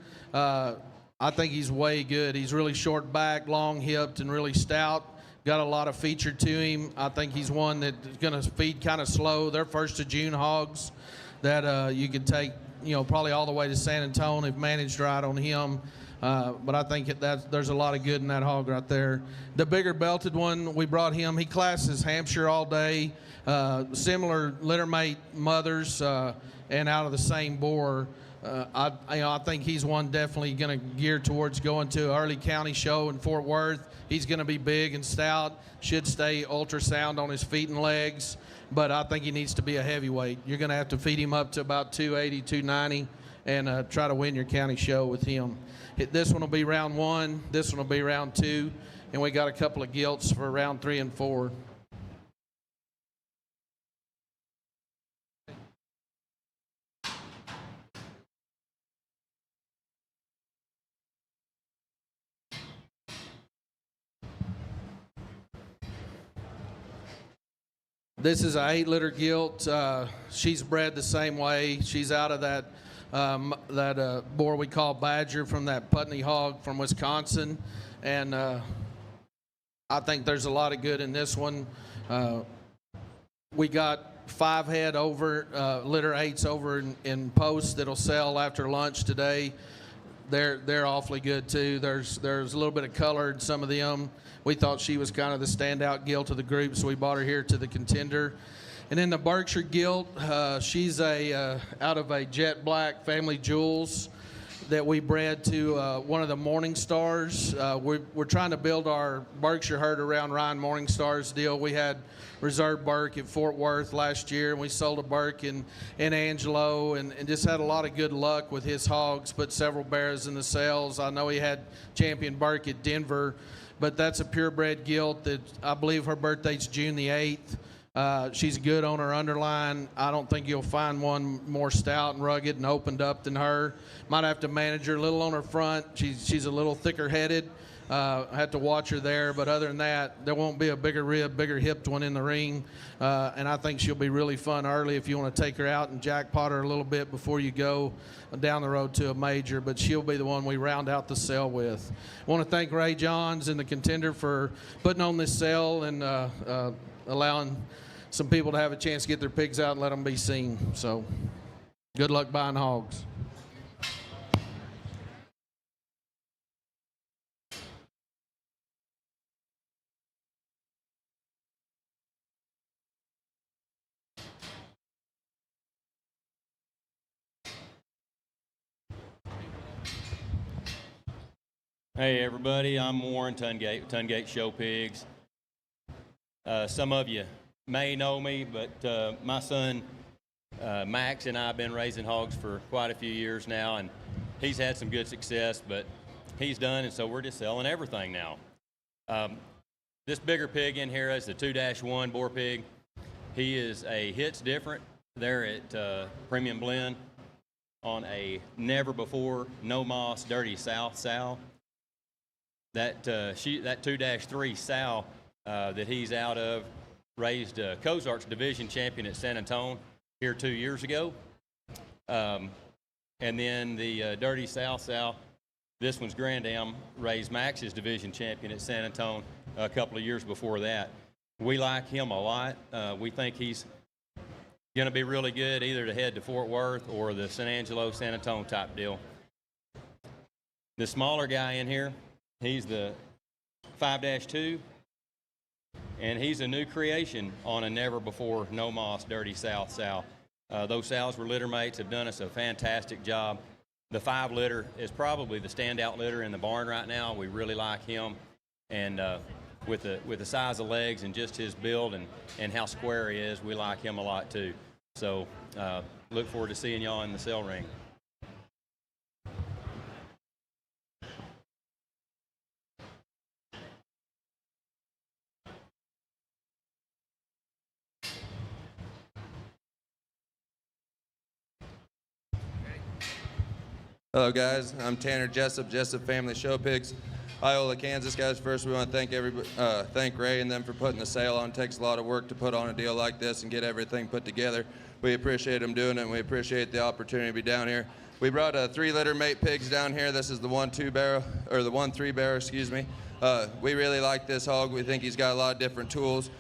I think he's way good. He's really short back, long hipped, and really stout. Got a lot of feature to him. I think he's one that's going to feed kind of slow. They're 1st of June hogs that you could take, probably all the way to San Antonio if managed right on him. But I think there's a lot of good in that hog right there. The bigger belted one, we brought him. He classes Hampshire all day. Similar littermate mothers and out of the same boar. I think he's one definitely going to gear towards going to an early county show in Fort Worth. He's going to be big and stout, should stay ultrasound on his feet and legs, but I think he needs to be a heavyweight. You're going to have to feed him up to about 280, 290 and try to win your county show with him. This one will be round 1, this one will be round 2, and we got a couple of gilts for round 3 and 4. This is an 8-litter gilt. She's bred the same way. She's out of that boar we call Badger from that Putney hog from Wisconsin, and I think there's a lot of good in this one. We got 5 head over litter 8s over in post that'll sell after lunch today. They're awfully good too. There's a little bit of color in some of them. We thought she was kind of the standout gilt of the group, so we brought her here to the Contender. And then the Berkshire gilt, she's out of a jet black family jewels that we bred to one of the Morning Stars. We're trying to build our Berkshire herd around Ryan Morning Star's deal. We had reserve Burke at Fort Worth last year, and we sold a Burke in Angelo, and just had a lot of good luck with his hogs, put several bears in the sales. I know he had champion Burke at Denver, but that's a purebred gilt that I believe her birthday's June the 8th. She's good on her underline. I don't think you'll find one more stout and rugged and opened up than her. Might have to manage her a little on her front. She's a little thicker headed. I have to watch her there, but other than that, there won't be a bigger rib, bigger hipped one in the ring. And I think she'll be really fun early if you want to take her out and jackpot her a little bit before you go down the road to a major, but she'll be the one we round out the sale with. I want to thank Ray Johns and the Contender for putting on this sale and allowing some people to have a chance to get their pigs out and let them be seen. So good luck buying hogs. Hey everybody, I'm Warren Tungate Show Pigs. Some of you may know me, but my son Max and I have been raising hogs for quite a few years now, and he's had some good success, but he's done, and so we're just selling everything now. This bigger pig in here is the 2-1 boar pig. He is a hits different there at Premium Blend on a never before, no moss, dirty South sow. That 2-3 sow that he's out of raised Cozart's division champion at San Antonio here 2 years ago. And then the Dirty South sow, this one's Grand Am, raised Max's division champion at San Antonio a couple of years before that. We like him a lot. We think he's going to be really good either to head to Fort Worth or the San Angelo, San Antonio type deal. The smaller guy in here, he's the 5-2, and he's a new creation on a never before, no moss, dirty South sow. Those sows were litter mates, have done us a fantastic job. The 5 litter is probably the standout litter in the barn right now. We really like him, and with the size of legs and just his build and how square he is, we like him a lot too. So look forward to seeing y'all in the sale ring. Hello guys, I'm Tanner Jessup Family Show Pigs, Iola, Kansas. Guys, first we want to thank Ray and them for putting the sale on. It takes a lot of work to put on a deal like this and get everything put together. We appreciate them doing it, and we appreciate the opportunity to be down here. We brought 3 litter mate pigs down here. This is the 1-2 barrel, or the 1-3 barrel, excuse me. We really like this hog. We think he's got a lot of different tools.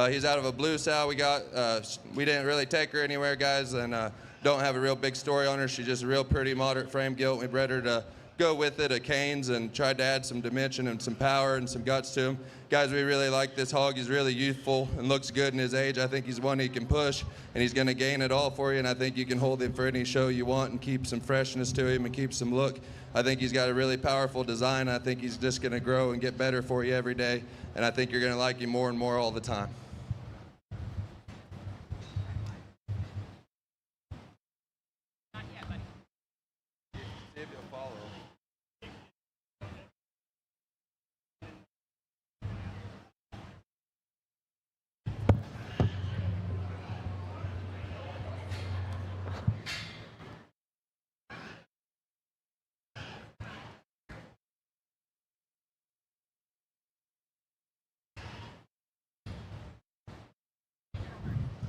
He's out of a blue sow. We didn't really take her anywhere, guys, and don't have a real big story on her. She's just a real pretty moderate frame gilt. We bred her to go with it, a Canes, and tried to add some dimension and some power and some guts to him. Guys, we really like this hog. He's really youthful and looks good in his age. I think he's one he can push, and he's going to gain it all for you, and I think you can hold him for any show you want and keep some freshness to him and keep some look. I think he's got a really powerful design. I think he's just going to grow and get better for you every day, and I think you're going to like him more and more all the time.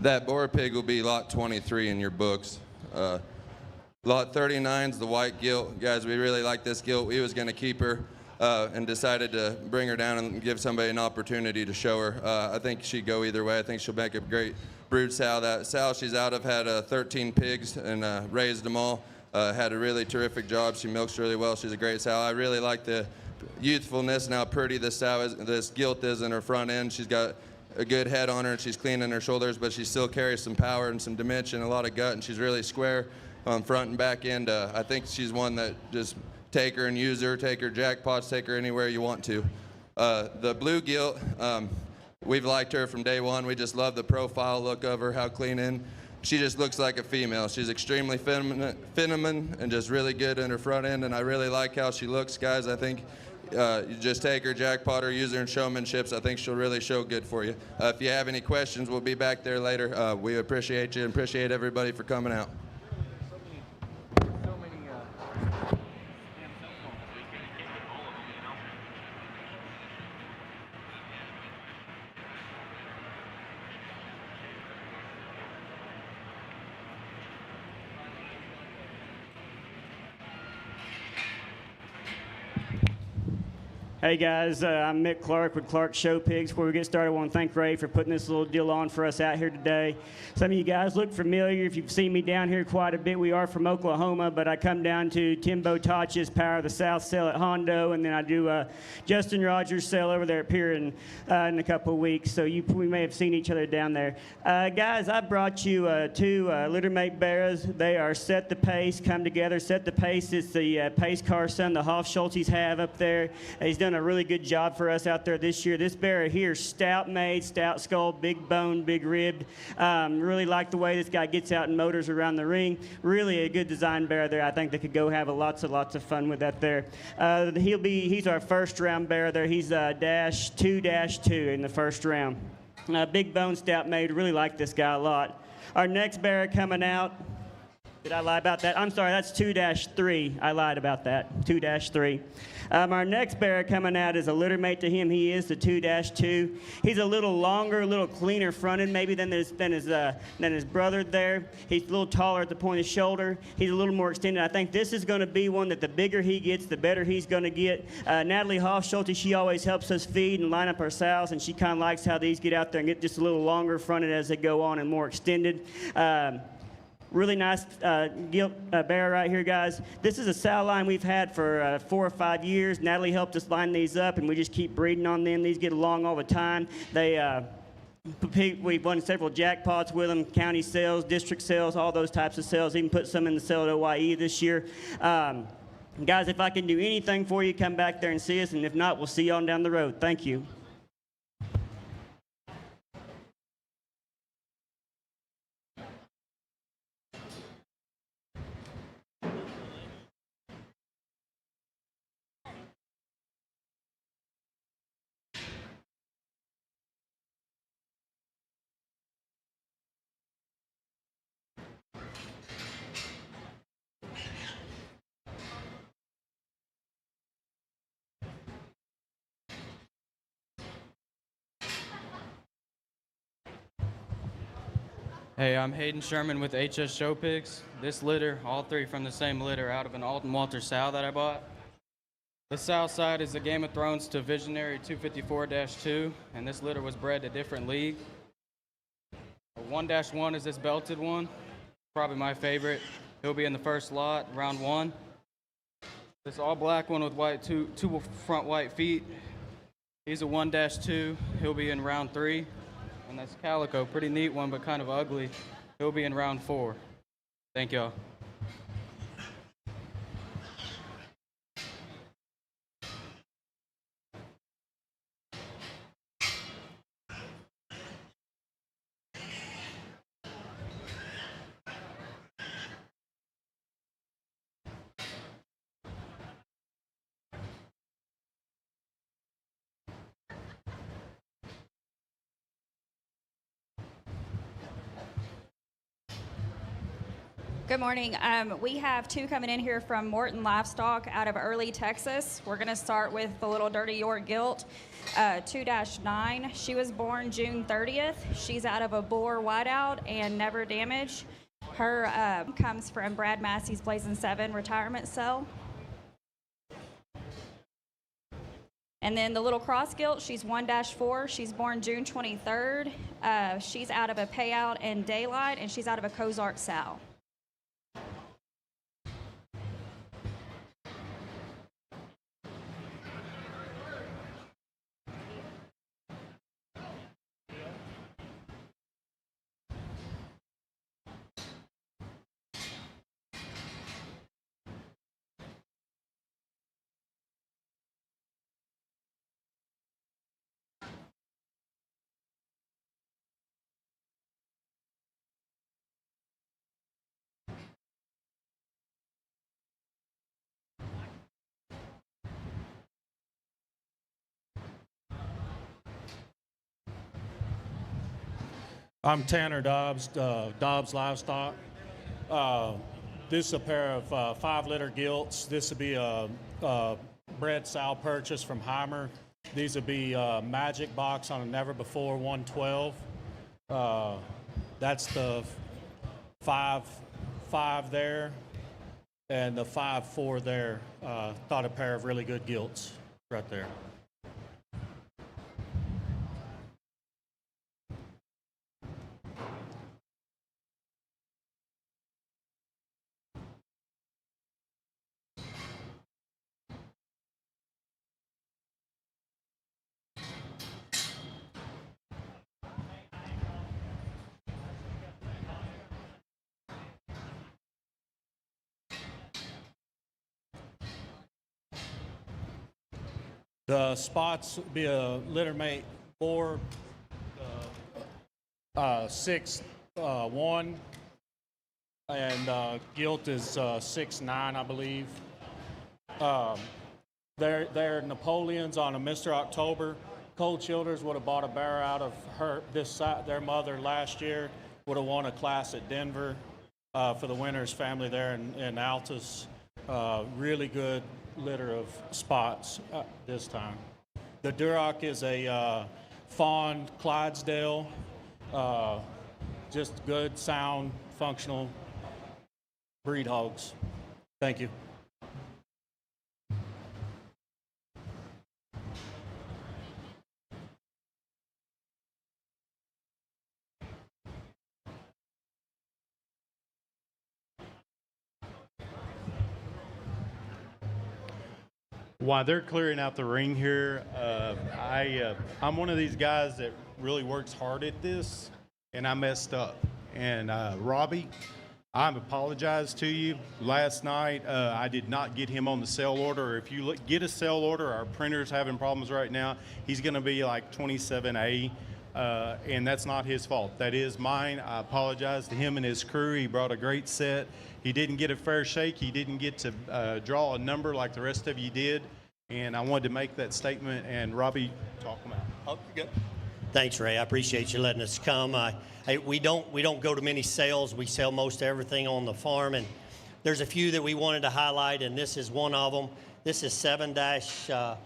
That boar pig will be lot 23 in your books. Lot 39 is the white gilt. Guys, we really like this gilt. We was going to keep her and decided to bring her down and give somebody an opportunity to show her. I think she'd go either way. I think she'll make a great brood sow. That sow she's out of had 13 pigs and raised them all. Had a really terrific job. She milks really well. She's a great sow. I really like the youthfulness and how pretty this sow is, this gilt is in her front end. She's got a good head on her and she's clean in her shoulders, but she still carries some power and some dimension, a lot of gut, and she's really square on front and back end. I think she's one that just take her and use her, take her jackpots, take her anywhere you want to. The blue gilt, we've liked her from day one. We just love the profile look of her, how clean in. She just looks like a female. She's extremely feminine and just really good in her front end, and I really like how she looks, guys. I think you just take her, jackpot her, use her in showmanships. I think she'll really show good for you. If you have any questions, we'll be back there later. We appreciate you and appreciate everybody for coming out. Hey guys, I'm Mick Clark with Clark Show Pigs. Before we get started, I want to thank Ray for putting this little deal on for us out here today. Some of you guys look familiar. If you've seen me down here quite a bit, we are from Oklahoma, but I come down to Tim Botach's Power of the South sale at Hondo, and then I do Justin Rogers sale over there at Pier in a couple of weeks. So we may have seen each other down there. Guys, I brought you two littermate bears. They are Set the Pace, come together. Set the Pace is the pace car son the Hoff Schultes have up there. He's done a really good job for us out there this year. This bear here, stout made, stout skull, big bone, big ribbed. Really like the way this guy gets out and motors around the ring. Really a good design bear there. I think they could go have lots of fun with that there. He's our first round bear there. He's -2 in the first round. Big bone, stout made. Really like this guy a lot. Our next bear coming out. Did I lie about that? I'm sorry, that's 2-3. I lied about that, 2-3. Our next bear coming out is a littermate to him. He is the 2-2. He's a little longer, a little cleaner fronted maybe than his brother there. He's a little taller at the point of the shoulder. He's a little more extended. I think this is going to be one that the bigger he gets, the better he's going to get. Natalie Hoff-Schulte, she always helps us feed and line up our sows, and she kind of likes how these get out there and get just a little longer fronted as they go on and more extended. Really nice gilt bear right here, guys. This is a sow line we've had for 4 or 5 years. Natalie helped us line these up, and we just keep breeding on them. These get along all the time. We've won several jackpots with them, county sales, district sales, all those types of sales. Even put some in the sale at OYE this year. Guys, if I can do anything for you, come back there and see us, and if not, we'll see you on down the road. Thank you. Hey, I'm Hayden Sherman with HS Show Pigs. This litter, all three from the same litter, out of an Alton Walter sow that I bought. The south side is the Game of Thrones to Visionary 254-2, and this litter was bred to different league. 1-1 is this belted one, probably my favorite. He'll be in the first lot, round 1. This all black one with white two front white feet. He's a 1-2. He'll be in round 3. And that's Calico, pretty neat one, but kind of ugly. He'll be in round 4. Thank y'all. Good morning. We have two coming in here from Morton Livestock out of Early, Texas. We're going to start with the Little Dirty York Gilt, 2-9. She was born June 30th. She's out of a Boer Whiteout and Never Damaged. Her comes from Brad Massey's Blazing 7 retirement cell. And then the Little Cross Gilt, she's 1-4. She's born June 23rd. She's out of a Payout and Daylight, and she's out of a Cozart sow. I'm Tanner Dobbs, Dobbs Livestock. This is a pair of 5-liter gilts. This would be a bred sow purchase from Heimer. These would be Magic Box on a Never Before 112. That's the 5 there, and the 5-4 there. Thought a pair of really good gilts right there. The spots would be a litter mate Boer 6-1, and gilt is 6-9, I believe. They're Napoleons on a Mr. October. Cole Childers would have bought a bear out of their mother last year. Would have won a class at Denver for the Winters family there in Altus. Really good litter of spots this time. The Duroc is a fawn Clydesdale, just good, sound, functional breed hogs. Thank you. While they're clearing out the ring here, I'm one of these guys that really works hard at this, and I messed up. And Robbie, I apologize to you. Last night, I did not get him on the sale order. If you get a sale order, our printer's having problems right now. He's going to be like 27A, and that's not his fault. That is mine. I apologize to him and his crew. He brought a great set. He didn't get a fair shake. He didn't get to draw a number like the rest of you did. And I wanted to make that statement, and Robbie, talk him out. Oh, good. Thanks, Ray. I appreciate you letting us come. We don't go to many sales. We sell most everything on the farm, and there's a few that we wanted to highlight, and this is one of them. This is 7-5.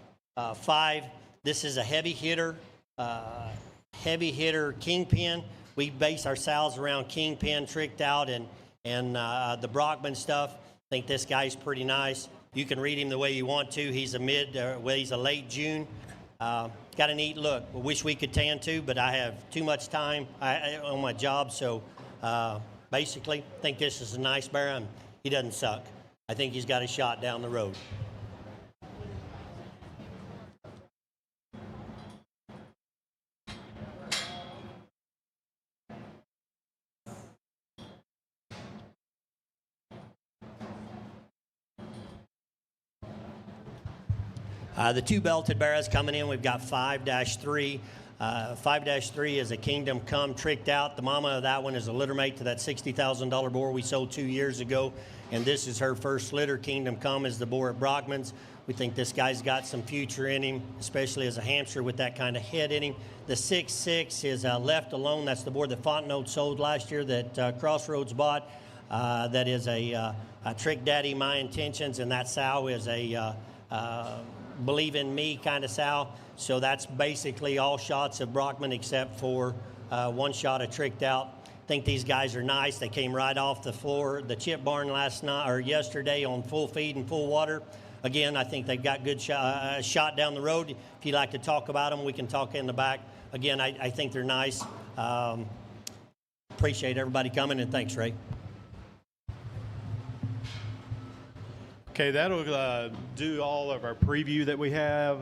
This is a heavy hitter kingpin. We base our sows around kingpin, tricked out, and the Brockman stuff. I think this guy's pretty nice. You can read him the way you want to. He's he's a late June. Got a neat look. I wish we could tan too, but I have too much time on my job. So basically, I think this is a nice bear, and he doesn't suck. I think he's got a shot down the road. The two belted bears coming in, we've got 5-3. 5-3 is a Kingdom Come tricked out. The mama of that one is a litter mate to that $60,000 boar we sold 2 years ago. And this is her first litter. Kingdom Come is the boar at Brockman's. We think this guy's got some future in him, especially as a hamster with that kind of head in him. The 6-6 is Left Alone. That's the boar that Fontenot sold last year that Crossroads bought. that is a Trick Daddy My Intentions, and that sow is a Believe in Me kind of sow. So that's basically all shots of Brockman except for one shot of Tricked Out. I think these guys are nice. They came right off the floor, the chip barn last night or yesterday on full feed and full water. Again, I think they've got good shot down the road. If you'd like to talk about them, we can talk in the back. Again, I think they're nice. Appreciate everybody coming, and thanks, Ray. Okay, that'll do all of our preview that we have.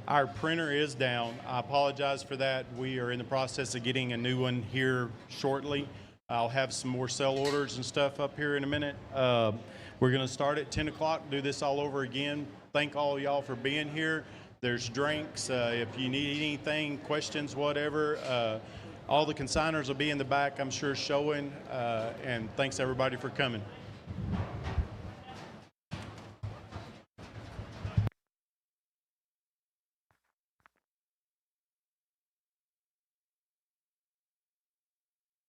Our printer is down. I apologize for that. We are in the process of getting a new one here shortly. I'll have some more sell orders and stuff up here in a minute. We're going to start at 10 o'clock, do this all over again. Thank all y'all for being here. There's drinks. If you need anything, questions, whatever, all the consigners will be in the back, I'm sure, showing. And thanks, everybody, for coming.